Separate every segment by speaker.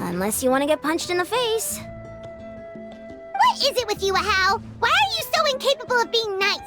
Speaker 1: Unless you want to get punched in the face.
Speaker 2: What is it with you, Ahau? Why are you so incapable of being nice?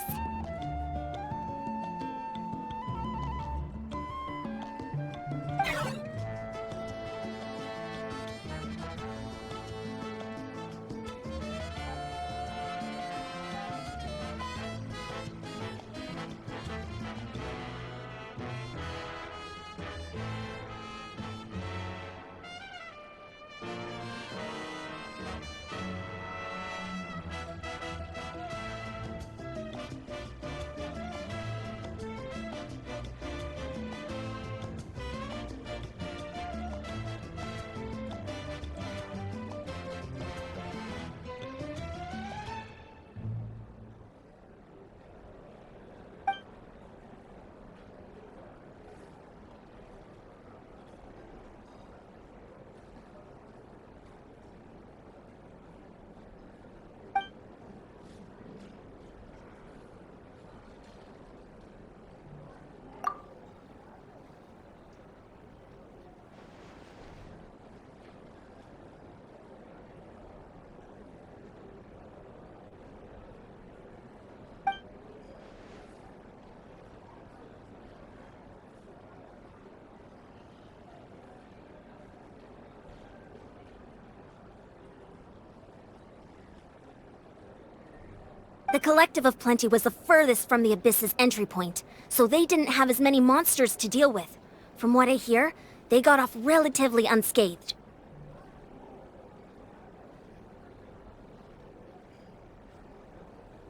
Speaker 1: The Collective of Plenty was the furthest from the Abyss's entry point, so they didn't have as many monsters to deal with. From what I hear, they got off relatively unscathed.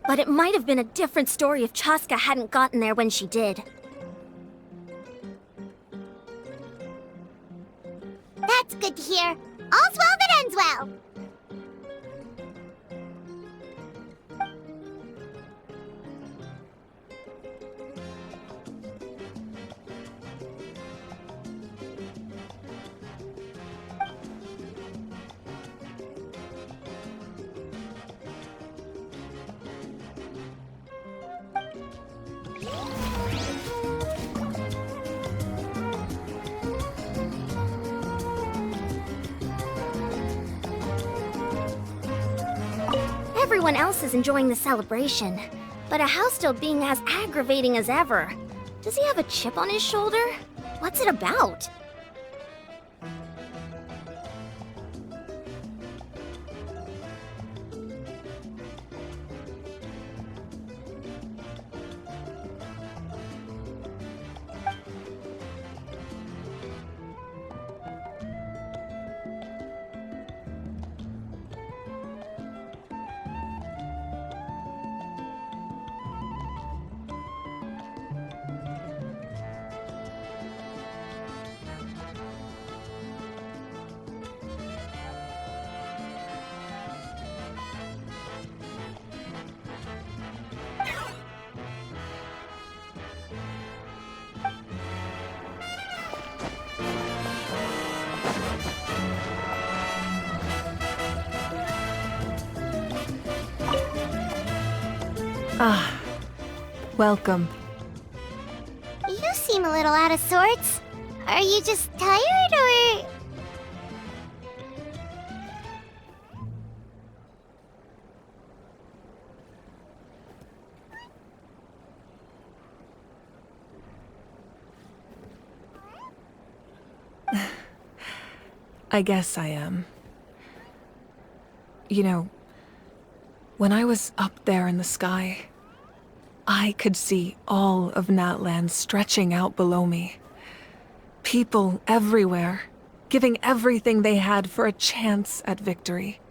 Speaker 1: But it might have been a different story if Chaska hadn't gotten there when she did.
Speaker 2: That's good to hear. All's well that ends well.
Speaker 1: Everyone else is enjoying the celebration, but Ahau's still being as aggravating as ever. Does he have a chip on his shoulder? What's it about?
Speaker 3: Ah, welcome.
Speaker 2: You seem a little out of sorts. Are you just tired, or...?
Speaker 3: I guess I am. You know, when I was up there in the sky, I could see all of Natlan stretching out below me. People everywhere, giving everything they had for a chance at victory.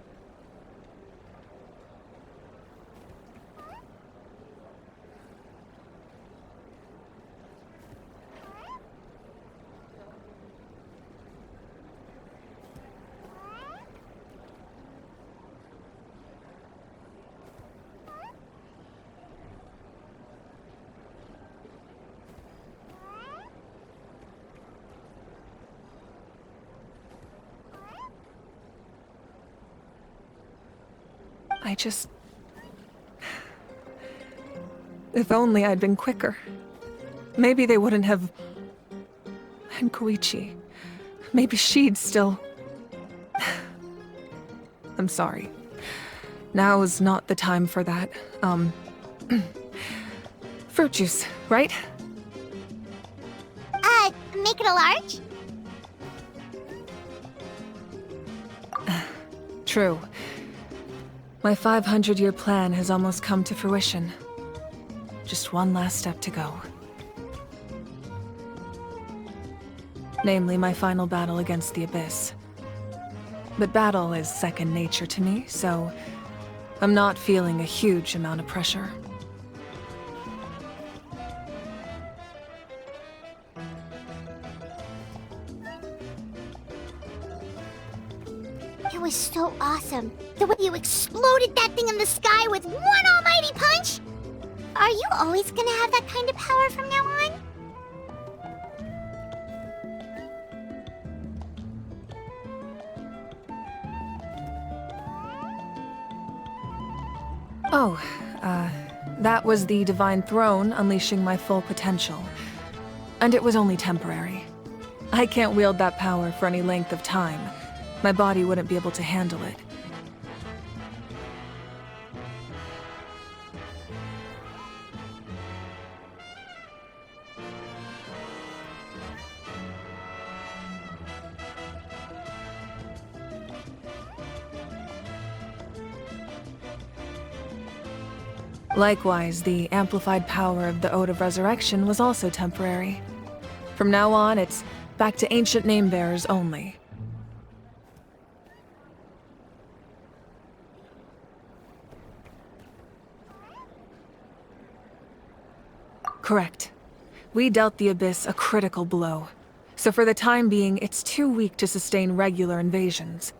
Speaker 3: If only I'd been quicker. Maybe they wouldn't have... And Koichi. Maybe she'd still... I'm sorry. Now's not the time for that. Fruit juice, right?
Speaker 2: Make it a large?
Speaker 3: True. My 500-year plan has almost come to fruition. Just one last step to go. Namely, my final battle against the Abyss. But battle is second nature to me, so I'm not feeling a huge amount of pressure.
Speaker 2: It was so awesome. The way you exploded that thing in the sky with one almighty punch! Are you always gonna have that kind of power from now on?
Speaker 3: Oh, that was the Divine Throne unleashing my full potential. And it was only temporary. I can't wield that power for any length of time. My body wouldn't be able to handle it. Likewise, the amplified power of the Ode of Resurrection was also temporary. From now on, it's back to ancient name-bearers only. Correct. We dealt the Abyss a critical blow. So for the time being, it's too weak to sustain regular invasions.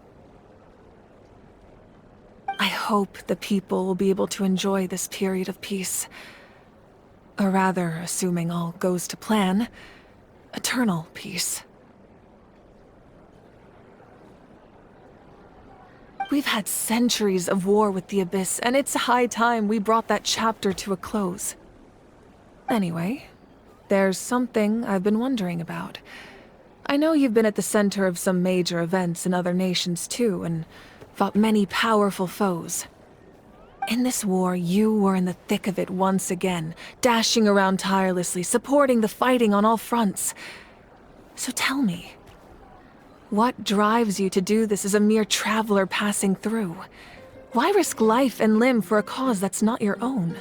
Speaker 3: I hope the people will be able to enjoy this period of peace. Or rather, assuming all goes to plan, eternal peace. We've had centuries of war with the Abyss, and it's high time we brought that chapter to a close. Anyway, there's something I've been wondering about. I know you've been at the center of some major events in other nations too, and fought many powerful foes. In this war, you were in the thick of it once again, dashing around tirelessly, supporting the fighting on all fronts. So tell me, what drives you to do this as a mere traveler passing through? Why risk life and limb for a cause that's not your own?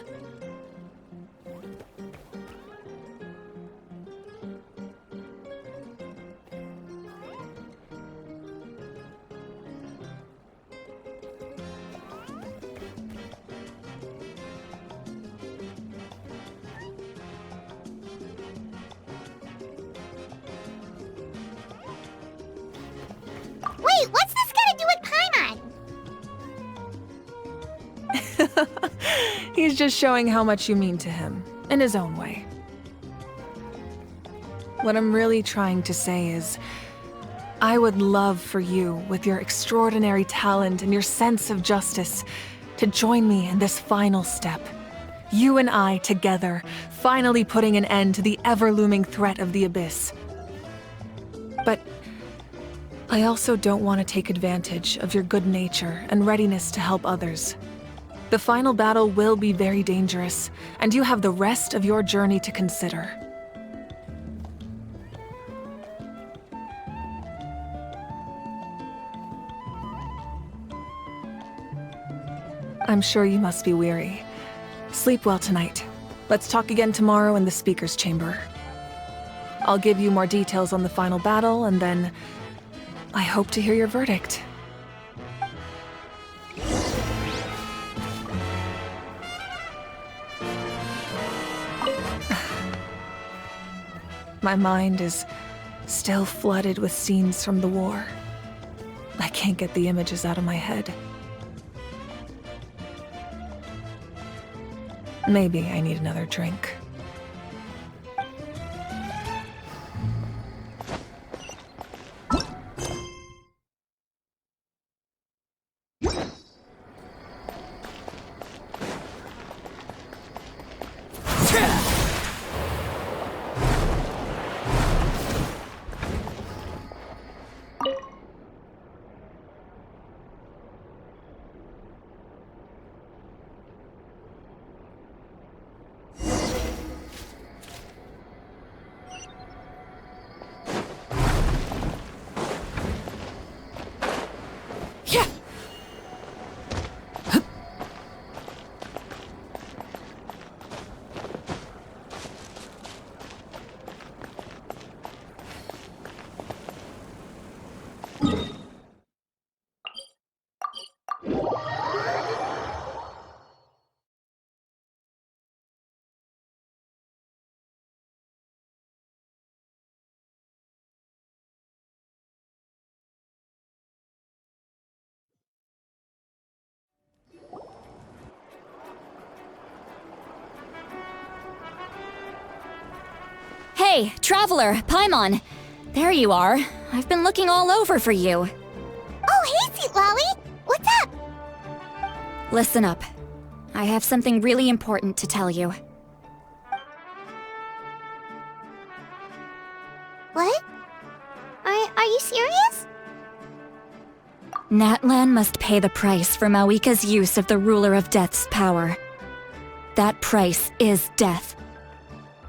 Speaker 2: Wait, what's this got to do with Paimon?
Speaker 3: He's just showing how much you mean to him, in his own way. What I'm really trying to say is, I would love for you, with your extraordinary talent and your sense of justice, to join me in this final step. You and I together, finally putting an end to the ever-looming threat of the Abyss. But I also don't want to take advantage of your good nature and readiness to help others. The final battle will be very dangerous, and you have the rest of your journey to consider. I'm sure you must be weary. Sleep well tonight. Let's talk again tomorrow in the speaker's chamber. I'll give you more details on the final battle, and then I hope to hear your verdict. My mind is still flooded with scenes from the war. I can't get the images out of my head. Maybe I need another drink.
Speaker 4: Hey, Traveler, Paimon. There you are. I've been looking all over for you.
Speaker 2: Oh, hey, Sweet Lolly! What's up?
Speaker 4: Listen up. I have something really important to tell you.
Speaker 2: What? Are you serious?
Speaker 4: Natlan must pay the price for Mawika's use of the Ruler of Death's power. That price is death.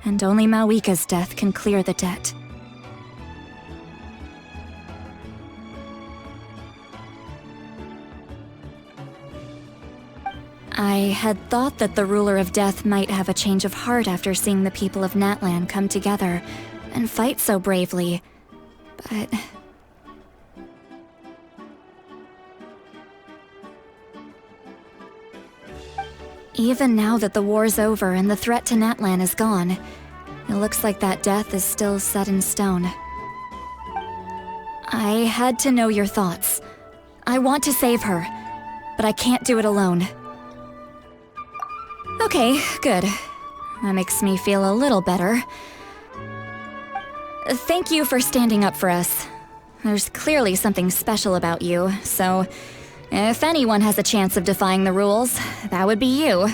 Speaker 4: And only Mawika's death can clear the debt. I had thought that the Ruler of Death might have a change of heart after seeing the people of Natlan come together and fight so bravely, but... Even now that the war's over and the threat to Natlan is gone, it looks like that death is still set in stone. I had to know your thoughts. I want to save her, but I can't do it alone. Okay, good. That makes me feel a little better. Thank you for standing up for us. There's clearly something special about you, so if anyone has a chance of defying the rules, that would be you.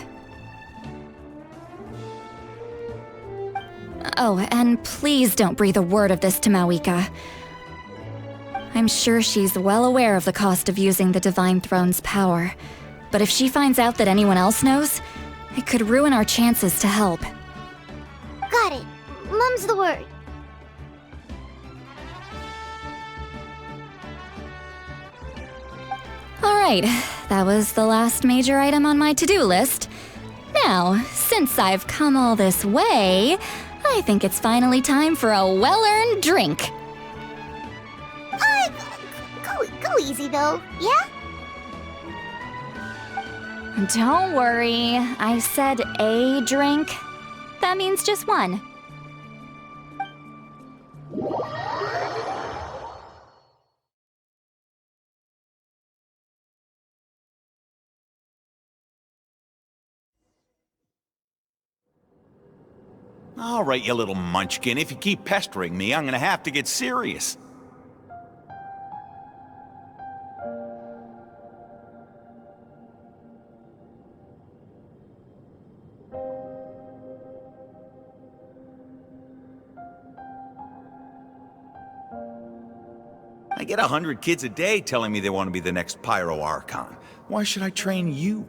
Speaker 4: Oh, and please don't breathe a word of this to Mawika. I'm sure she's well aware of the cost of using the Divine Throne's power, but if she finds out that anyone else knows, it could ruin our chances to help.
Speaker 2: Got it. Mum's the word.
Speaker 4: Alright, that was the last major item on my to-do list. Now, since I've come all this way, I think it's finally time for a well-earned drink.
Speaker 2: Go easy though, yeah?
Speaker 4: Don't worry, I said a drink. That means just one.
Speaker 5: All right, you little munchkin. If you keep pestering me, I'm gonna have to get serious. I get 100 kids a day telling me they want to be the next Pyro Archon. Why should I train you?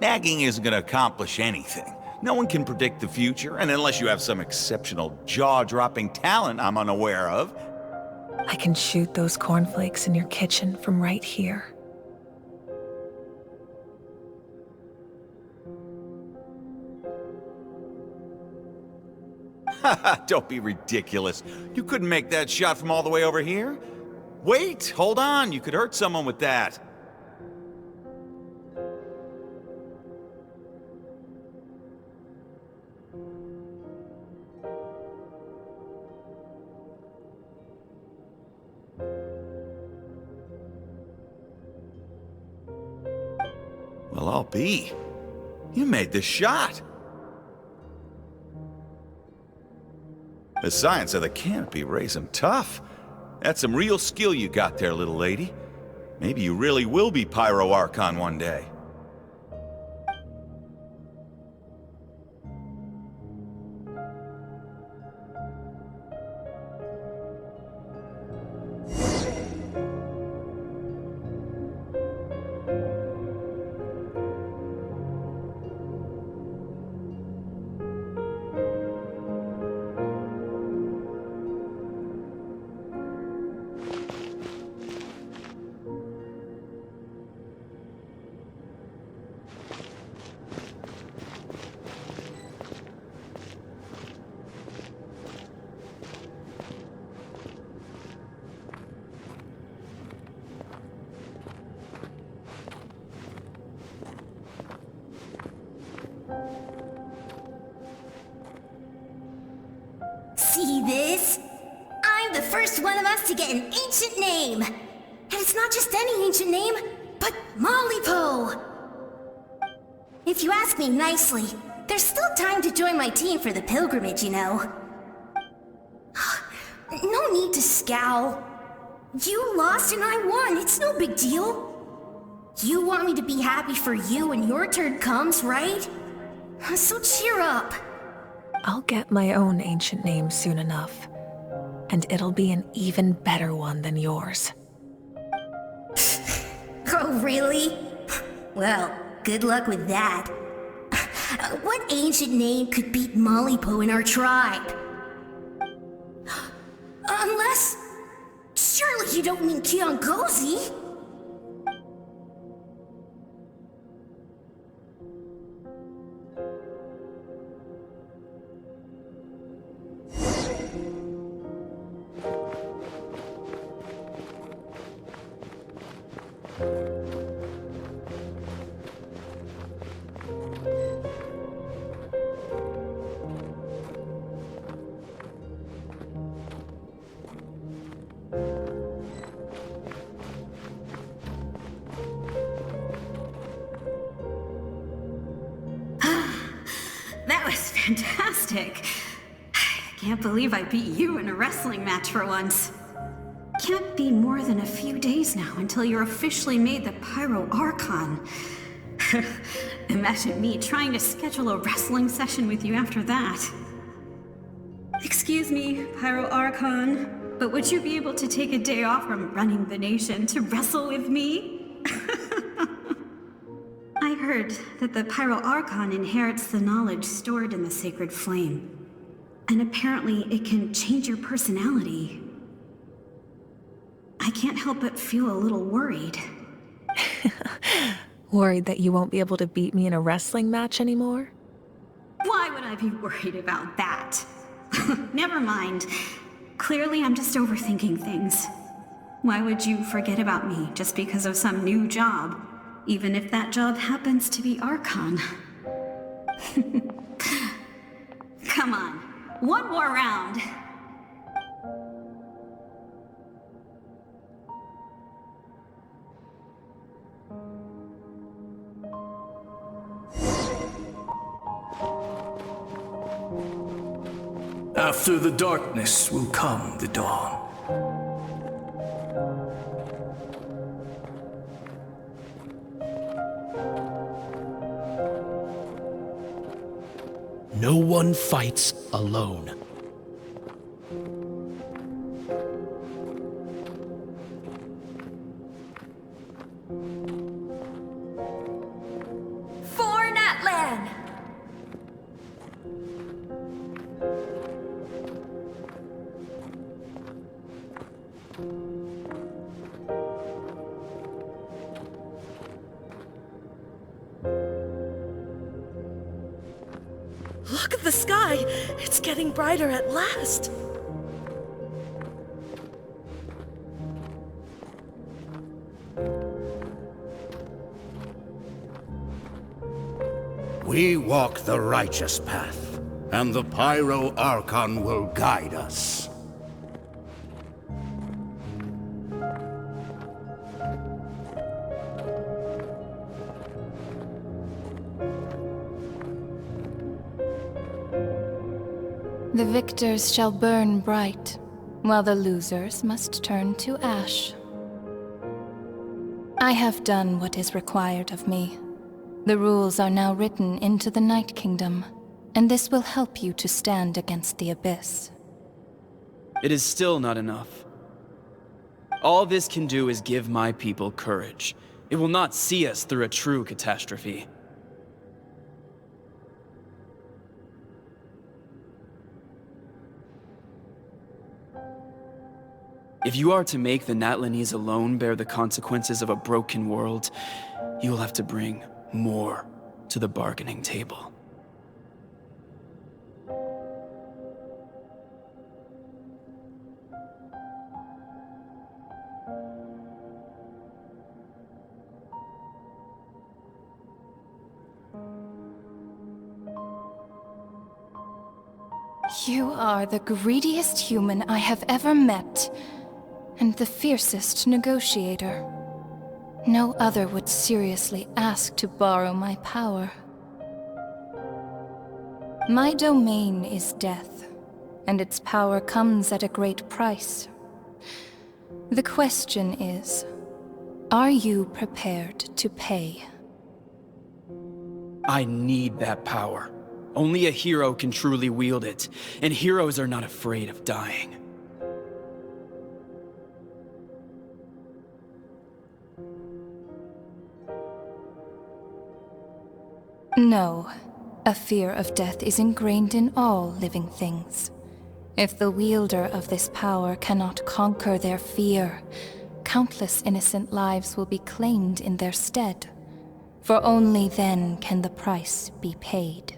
Speaker 5: Nagging isn't going to accomplish anything. No one can predict the future, and unless you have some exceptional jaw-dropping talent I'm unaware of...
Speaker 3: I can shoot those cornflakes in your kitchen from right here.
Speaker 5: Haha, don't be ridiculous. You couldn't make that shot from all the way over here? Wait, hold on, you could hurt someone with that. Well, I'll be. You made the shot. The science of the canopy raised him tough. That's some real skill you got there, little lady. Maybe you really will be Pyro Archon one day.
Speaker 6: See this? I'm the first one of us to get an ancient name. And it's not just any ancient name, but Mollypo. If you ask me nicely, there's still time to join my team for the pilgrimage, you know. No need to scowl. You lost and I won, it's no big deal. You want me to be happy for you when your turn comes, right? So cheer up.
Speaker 3: I'll get my own ancient name soon enough. And it'll be an even better one than yours.
Speaker 6: Oh, really? Well, good luck with that. What ancient name could beat Mollypo in our tribe? Unless... Surely you don't mean Kiangozi?
Speaker 7: That was fantastic. I can't believe I beat you in a wrestling match for once. Can't be more than a few days now until you're officially made the Pyro Archon. Imagine me trying to schedule a wrestling session with you after that. Excuse me, Pyro Archon, but would you be able to take a day off from running the nation to wrestle with me? I heard that the Pyro Archon inherits the knowledge stored in the sacred flame. And apparently it can change your personality. I can't help but feel a little worried.
Speaker 3: Worried that you won't be able to beat me in a wrestling match anymore?
Speaker 7: Why would I be worried about that? Never mind. Clearly I'm just overthinking things. Why would you forget about me just because of some new job? Even if that job happens to be Archon. Come on, one more round.
Speaker 8: After the darkness will come the dawn.
Speaker 9: No one fights alone.
Speaker 6: For Natlan!
Speaker 10: Look at the sky! It's getting brighter at last!
Speaker 11: We walk the righteous path, and the Pyro Archon will guide us.
Speaker 12: The victors shall burn bright, while the losers must turn to ash. I have done what is required of me. The rules are now written into the Night Kingdom, and this will help you to stand against the Abyss.
Speaker 13: It is still not enough. All this can do is give my people courage. It will not see us through a true catastrophe. If you are to make the Natlanese alone bear the consequences of a broken world, you will have to bring more to the bargaining table.
Speaker 12: You are the greediest human I have ever met, and the fiercest negotiator. No other would seriously ask to borrow my power. My domain is death, and its power comes at a great price. The question is, are you prepared to pay?
Speaker 13: I need that power. Only a hero can truly wield it, and heroes are not afraid of dying.
Speaker 12: No. A fear of death is ingrained in all living things. If the wielder of this power cannot conquer their fear, countless innocent lives will be claimed in their stead. For only then can the price be paid.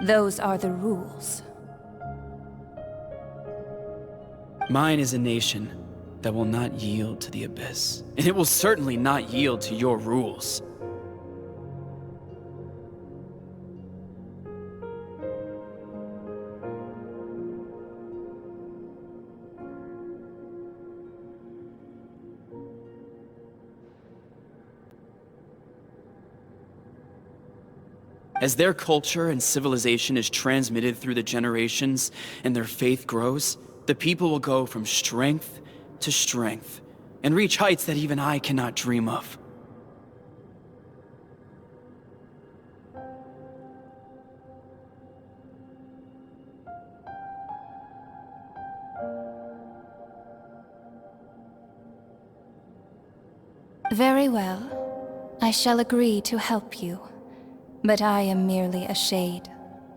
Speaker 12: Those are the rules.
Speaker 13: Mine is a nation that will not yield to the Abyss, and it will certainly not yield to your rules. As their culture and civilization is transmitted through the generations and their faith grows, the people will go from strength to strength and reach heights that even I cannot dream of.
Speaker 12: Very well. I shall agree to help you. But I am merely a shade,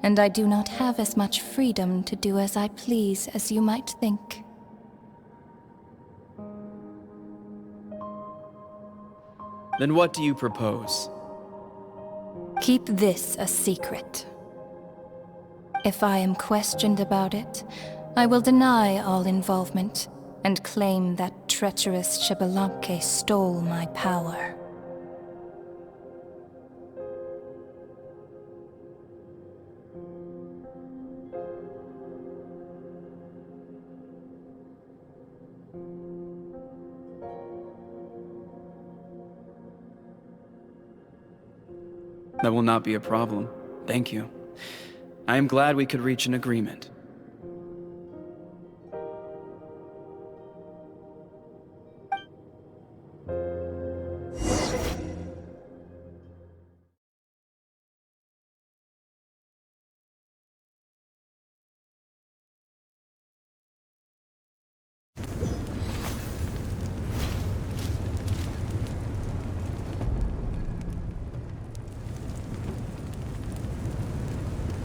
Speaker 12: and I do not have as much freedom to do as I please as you might think.
Speaker 13: Then what do you propose?
Speaker 12: Keep this a secret. If I am questioned about it, I will deny all involvement and claim that treacherous Xbalanque stole my power.
Speaker 13: That will not be a problem. Thank you. I am glad we could reach an agreement.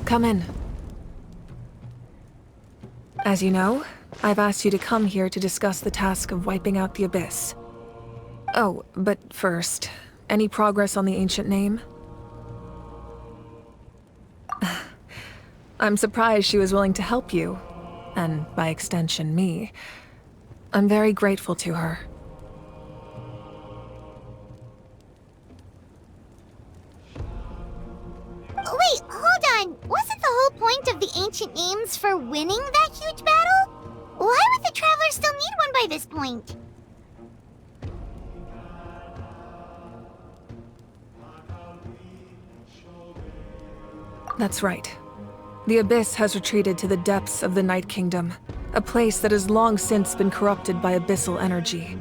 Speaker 3: Come in. As you know, I've asked you to come here to discuss the task of wiping out the Abyss. Oh, but first, any progress on the ancient name? I'm surprised she was willing to help you, and by extension me. I'm very grateful to her.
Speaker 2: Wait, hold on. Wasn't the whole point of the ancient names for winning that huge battle? Why would the Traveler still need one by this point?
Speaker 3: That's right. The Abyss has retreated to the depths of the Night Kingdom, a place that has long since been corrupted by abyssal energy.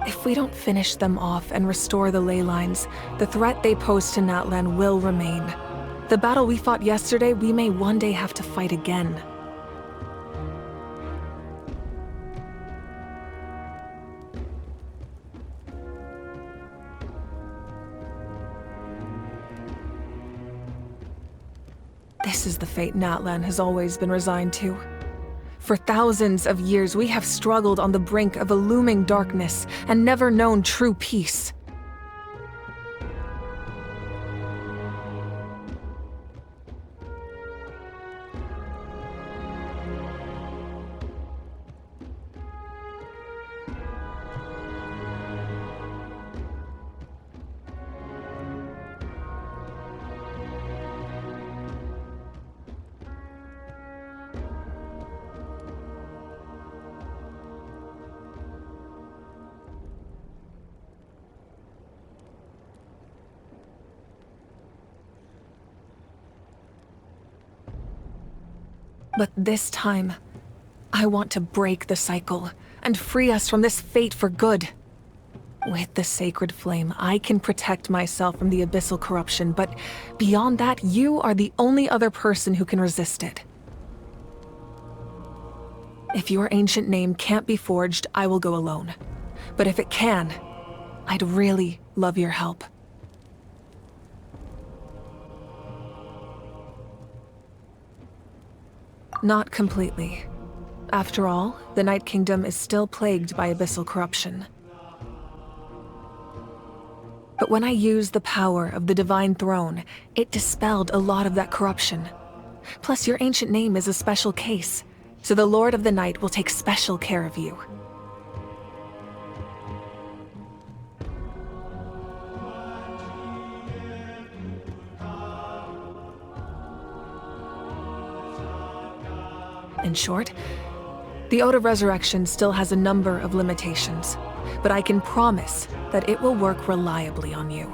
Speaker 3: If we don't finish them off and restore the ley lines, the threat they pose to Natlan will remain. The battle we fought yesterday, we may one day have to fight again. This is the fate Natlan has always been resigned to. For thousands of years, we have struggled on the brink of a looming darkness and never known true peace. But this time, I want to break the cycle and free us from this fate for good. With the sacred flame, I can protect myself from the abyssal corruption, but beyond that, you are the only other person who can resist it. If your ancient name can't be forged, I will go alone. But if it can, I'd really love your help. Not completely. After all, the Night Kingdom is still plagued by abyssal corruption. But when I used the power of the Divine Throne, it dispelled a lot of that corruption. Plus, your ancient name is a special case, so the Lord of the Night will take special care of you. In short, the Ode of Resurrection still has a number of limitations, but I can promise that it will work reliably on you.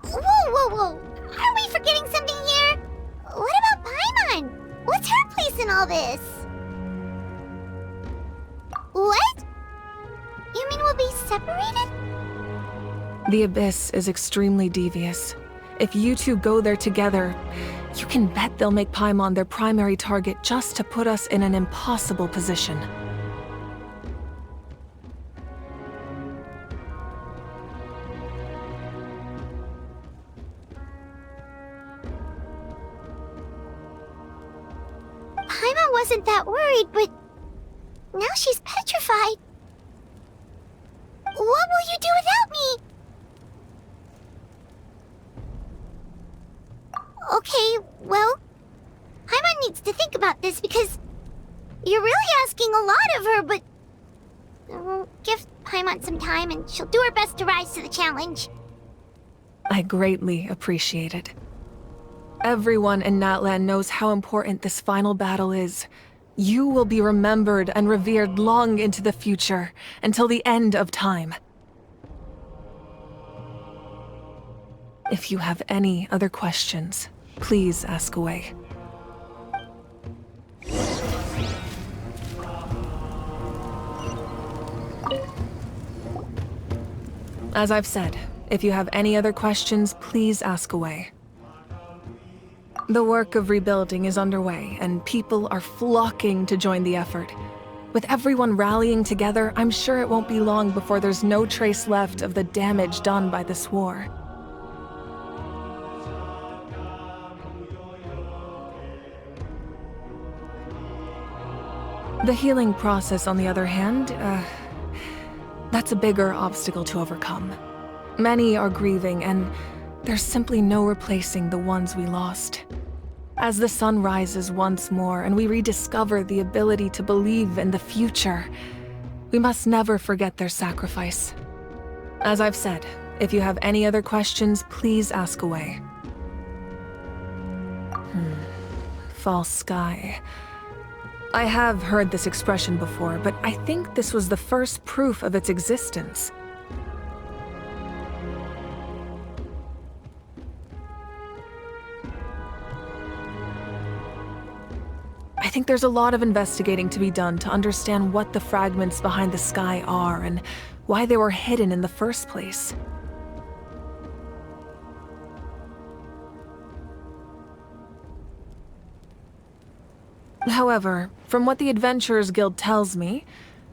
Speaker 2: Whoa! Are we forgetting something here? What about Paimon? What's her place in all this? What? You mean we'll be separated?
Speaker 3: The Abyss is extremely devious. If you two go there together, you can bet they'll make Paimon their primary target just to put us in an impossible position.
Speaker 2: Paimon wasn't that worried, but now she's petrified. What will you do without me? Okay, well, Paimon needs to think about this because you're really asking a lot of her, but give Paimon some time and she'll do her best to rise to the challenge.
Speaker 3: I greatly appreciate it. Everyone in Natlan knows how important this final battle is. You will be remembered and revered long into the future, until the end of time. If you have any other questions, please ask away. As I've said, if you have any other questions, please ask away. The work of rebuilding is underway, and people are flocking to join the effort. With everyone rallying together, I'm sure it won't be long before there's no trace left of the damage done by this war. The healing process, on the other hand, that's a bigger obstacle to overcome. Many are grieving, and there's simply no replacing the ones we lost. As the sun rises once more and we rediscover the ability to believe in the future, we must never forget their sacrifice. As I've said, if you have any other questions, please ask away. False sky. I have heard this expression before, but I think this was the first proof of its existence. I think there's a lot of investigating to be done to understand what the fragments behind the sky are and why they were hidden in the first place. However, from what the Adventurers Guild tells me,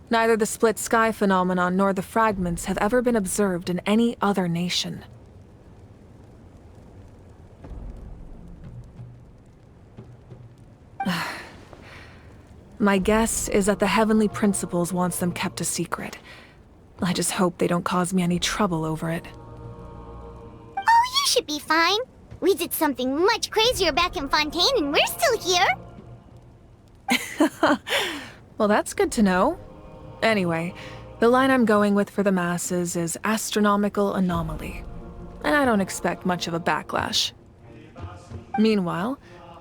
Speaker 3: neither the split sky phenomenon nor the fragments have ever been observed in any other nation. My guess is that the Heavenly Principles wants them kept a secret. I just hope they don't cause me any trouble over it.
Speaker 2: Oh, you should be fine. We did something much crazier back in Fontaine and we're still here.
Speaker 3: Well, that's good to know. Anyway, the line I'm going with for the masses is astronomical anomaly. And I don't expect much of a backlash. Meanwhile,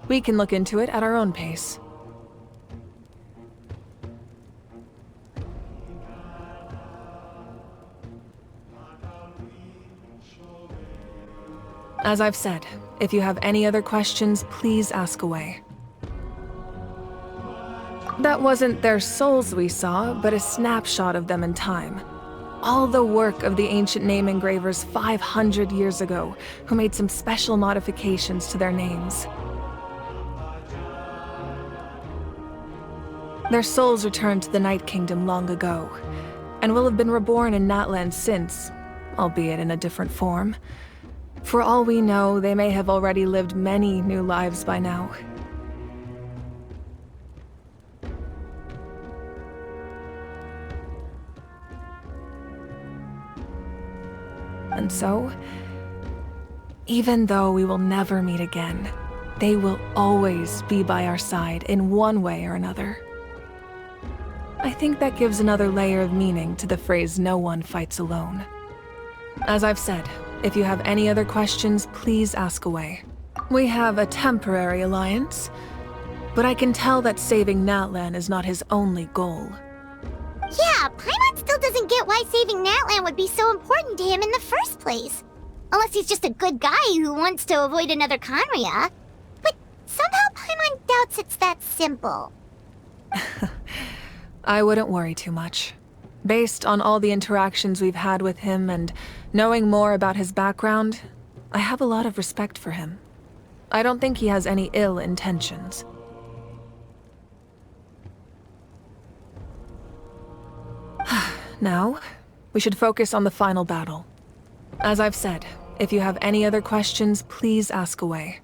Speaker 3: we can look into it at our own pace. As I've said, if you have any other questions, please ask away. That wasn't their souls we saw, but a snapshot of them in time. All the work of the ancient name engravers 500 years ago, who made some special modifications to their names. Their souls returned to the Night Kingdom long ago, and will have been reborn in Natlan since, albeit in a different form. For all we know, they may have already lived many new lives by now. And so, even though we will never meet again, they will always be by our side in one way or another. I think that gives another layer of meaning to the phrase, "No one fights alone." As I've said, if you have any other questions, please ask away. We have a temporary alliance, but I can tell that saving Natlan is not his only goal.
Speaker 2: Yeah, Paimon still doesn't get why saving Natlan would be so important to him in the first place. Unless he's just a good guy who wants to avoid another Conria. But somehow Paimon doubts it's that simple.
Speaker 3: I wouldn't worry too much. Based on all the interactions we've had with him and knowing more about his background, I have a lot of respect for him. I don't think he has any ill intentions. Now, we should focus on the final battle. As I've said, if you have any other questions, please ask away.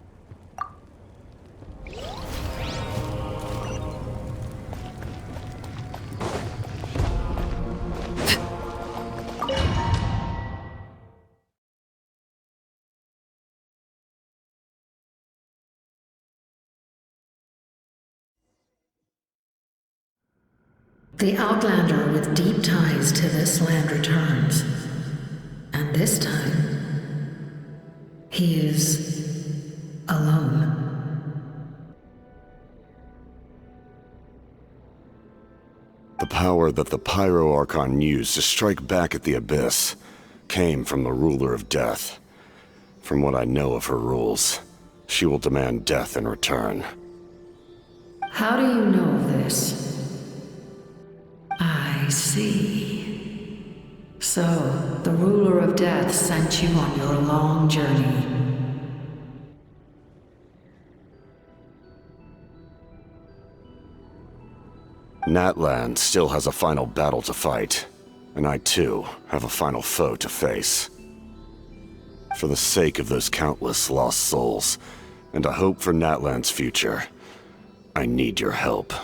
Speaker 14: The Outlander with deep ties to this land returns. And this time, he is alone.
Speaker 15: The power that the Pyro Archon used to strike back at the Abyss came from the Ruler of Death. From what I know of her rules, she will demand death in return.
Speaker 14: How do you know of this? I see. So, the Ruler of Death sent you on your long journey.
Speaker 15: Natlan still has a final battle to fight, and I too have a final foe to face. For the sake of those countless lost souls, and a hope for Natlan's future, I need your help.